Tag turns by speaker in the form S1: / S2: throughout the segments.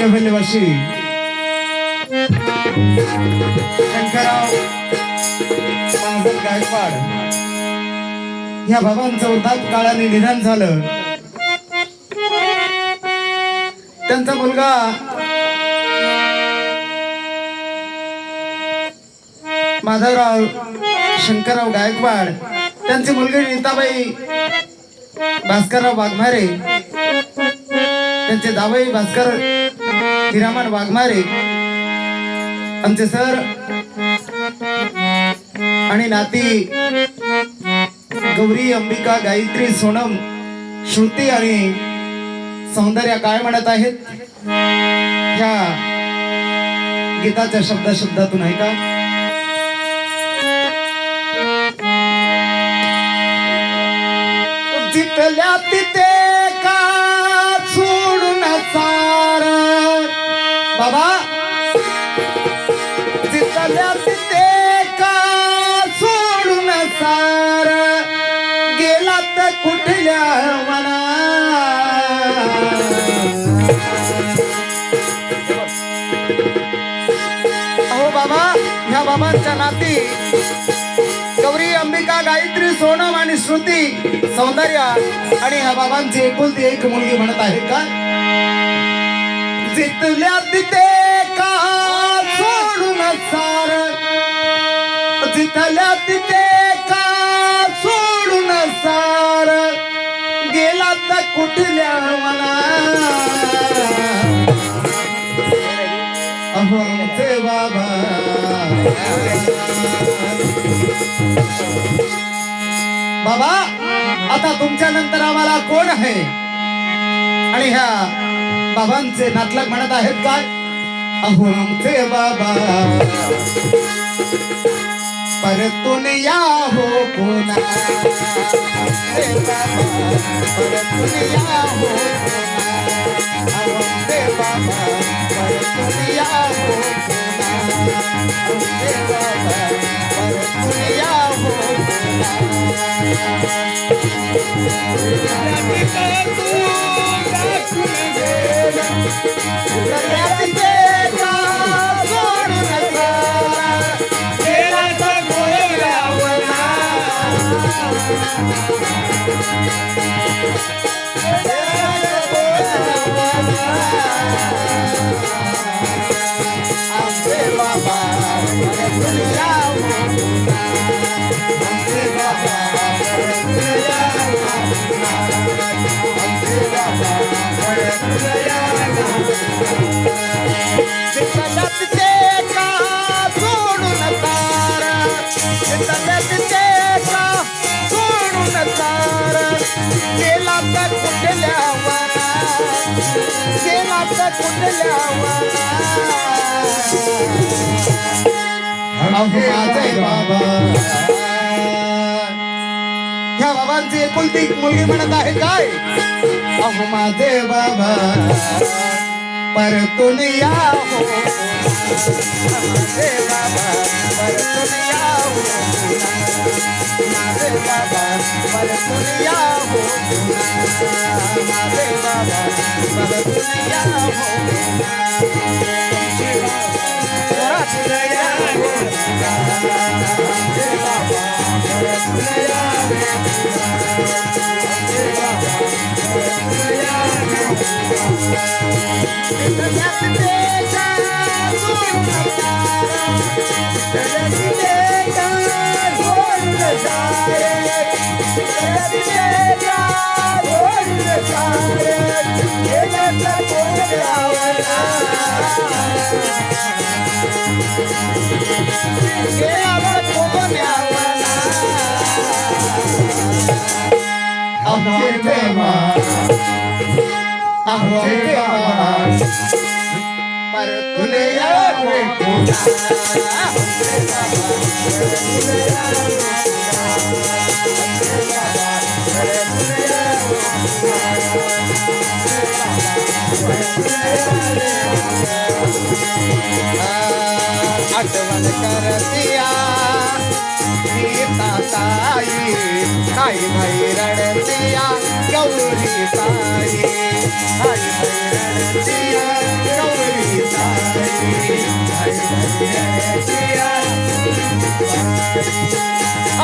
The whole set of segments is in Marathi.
S1: कबलवासी शंकरराव मांजर गायकवाड या बाबांचं वृद्धाप काळाने निधन झालं. त्यांचा मुलगा माधवराव शंकरराव गायकवाड, त्यांची मुलगी नीताबाई भास्करराव वाघमारे, त्यांचे जावई भास्कर हिरामण वाघमारे, आमचे सर आणि नाती गौरी अंबिका गायत्री सोनम श्रुती आणि सौंदर्या काय म्हणत आहेत ह्या गीताच्या शब्दातून ऐका. जितल्या तिथे का सोडून सार बाबा, जितल्या तिथे का सोडून सार गेला तर कुठल्या मना. अहो बाबा, ह्या बाबांच्या नाती गौरी अंबिका गायत्री सोनम आणि श्रुती सौंदर्या आणि ह्या बाबांची एकुलती एक मुलगी म्हणत आहे का. जितल्या तिथे का सोडून सार, जितल्या तिथे का सोडून सार गेला तर कुठल्या मला. अहो आमचे बाबा बाबा, आता तुमच्या नंतर आम्हाला कोण आहे. आणि ह्या बाबांचे नातलग म्हणत आहेत काय. अहो आमचे बाबा परतून या हो पुन्हा, परतून या हो पुन्हा. आमचे बाबा परतून या हो पुन्हा, आमचे बाबा परतून या हो ह्या बाबांची एकुलती एक मुलगी म्हणत आहे काय. अहो माझे बाबा परतून या हो, माझे बाबा परतून या हो, माझे बाबा परतून या हो, माझे बाबा परतून या हो. परतून यावे पुन्हा आठवण करतिया सीता ताई ताई बाई रडतिया गौरी ताई ताई बाई रडतिया गौरी ताई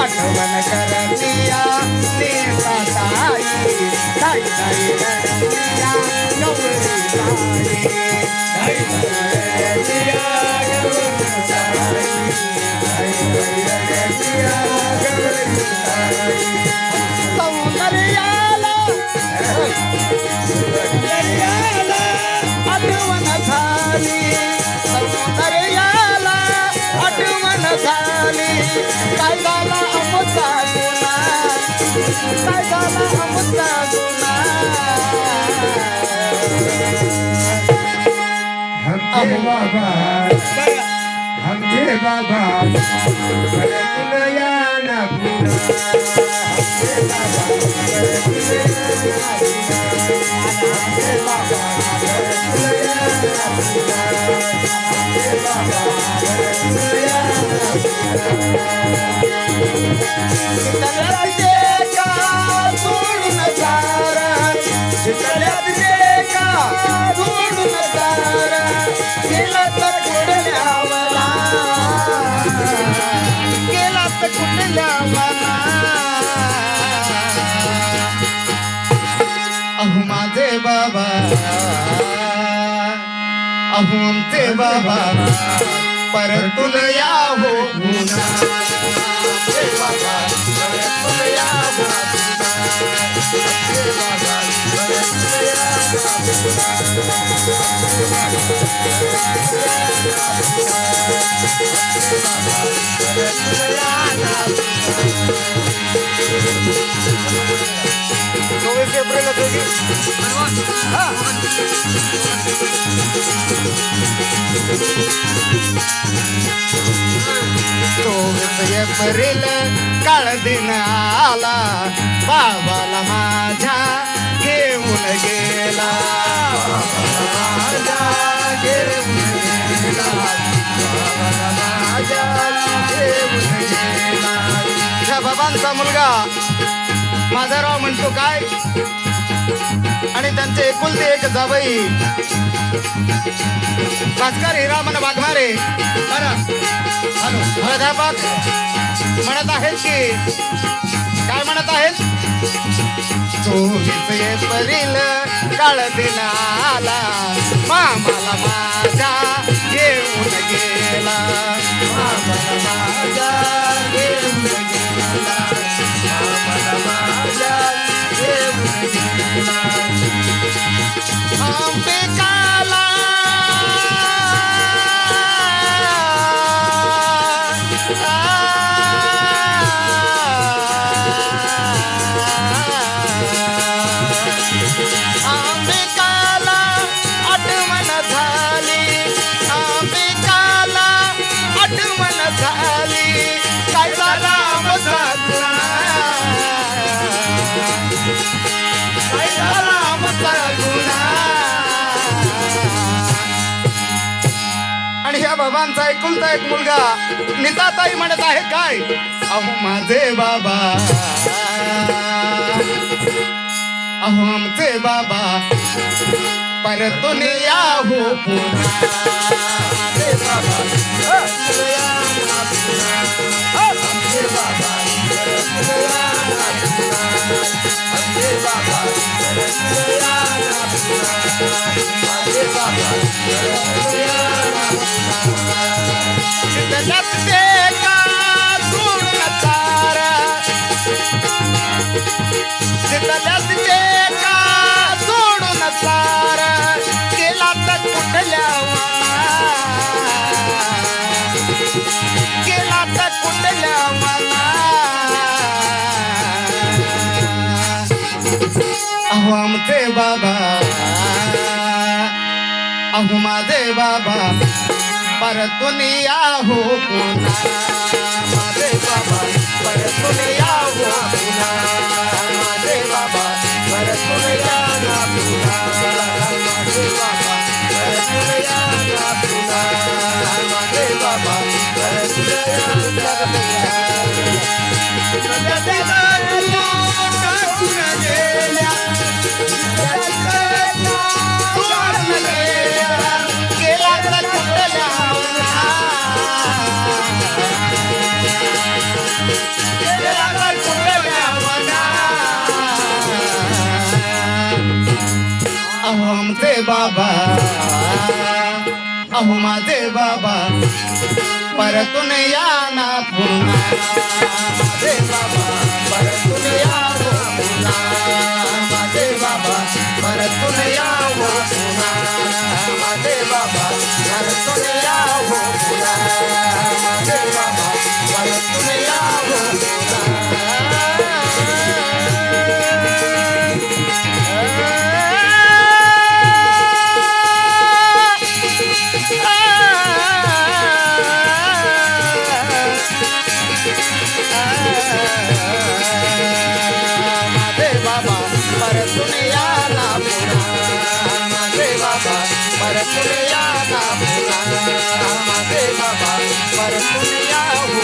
S1: आठवण करतिया सीता ताई ताई बाई रडतिया गौरी ताई सौंदर्याला आठवण झाली सौंदर्याला आठवण झाली काय झाला आमचा गुन्हा काय झाला आमचा गुन्हा
S2: हमचे बाबा परतून याना
S1: कुठल्या मला अहो माझे बाबा अहो आमचे बाबा परतून या हो पुन्हा आमचे बाबा परतून या हो चोवीस एप्रिल चोवीस एप्रिल काळ दिन आला बाबाला माझ्या घेऊन गेला माझ्या घेऊन गेला माझ्या घेऊन गेला ह्या बाबांचा मुलगा माझाराव म्हणतो काय आणि त्यांचे एकुलते एक जावई भास्कर हिरामन वाघमारे प्राध्यापक म्हणत आहेत की काय म्हणत आहेत 24 एप्रिल काळ दिन आला मामाला माझ्या घेऊन गेला मामाला माझ्या घेऊन गेला मामाला माझ्या घेऊन गेला अंबिकाला अंबिकाला आठवण झाली अंबिकाला आठवण झाली काय झाला आमचा गुन्हा काय झाला आमचा गुन्हा आणि ह्या बाबांचा एकुलता एक मुलगा नीताताई म्हणत आहे काय अहो माझे बाबा अहो आमचे बाबा परतून या हो पुन्हा आमचे बाबा परतून या हो पुन्हा आमचे बाबा परतून या हो पुन्हा आमचे बाबा परतून या हो पुन्हा आमचे बाबा परतून या हो पुन्हा चितल्यात ते का सोडून तारा चितल्यात ते का सोडून तारा गेला तर कुठल्या गेला तर कुठल्या अहो आमचे बाबा अहो माझे बाबा परतून या हो पुन्हा माझे बाबा परतून या हो पुन्हा माझे बाबा परतून या ना पुन्हा माझे बाबा परतून या ना पुन्हा माझे बाबा परतून या ना आमचे बाबा अहो माझे बाबा परतून या ना पुन्हा माझे बाबा परतून या हो पुन्हा माझे बाबा परतून या हो पुन्हा माझे बाबा परतून या हो पुन्हा माझे बाबा परतून या हो माझे बाबा परतून या ना पुन्हा माझे बाबा परतून या ना पुन्हा माझे बाबा परतून या हो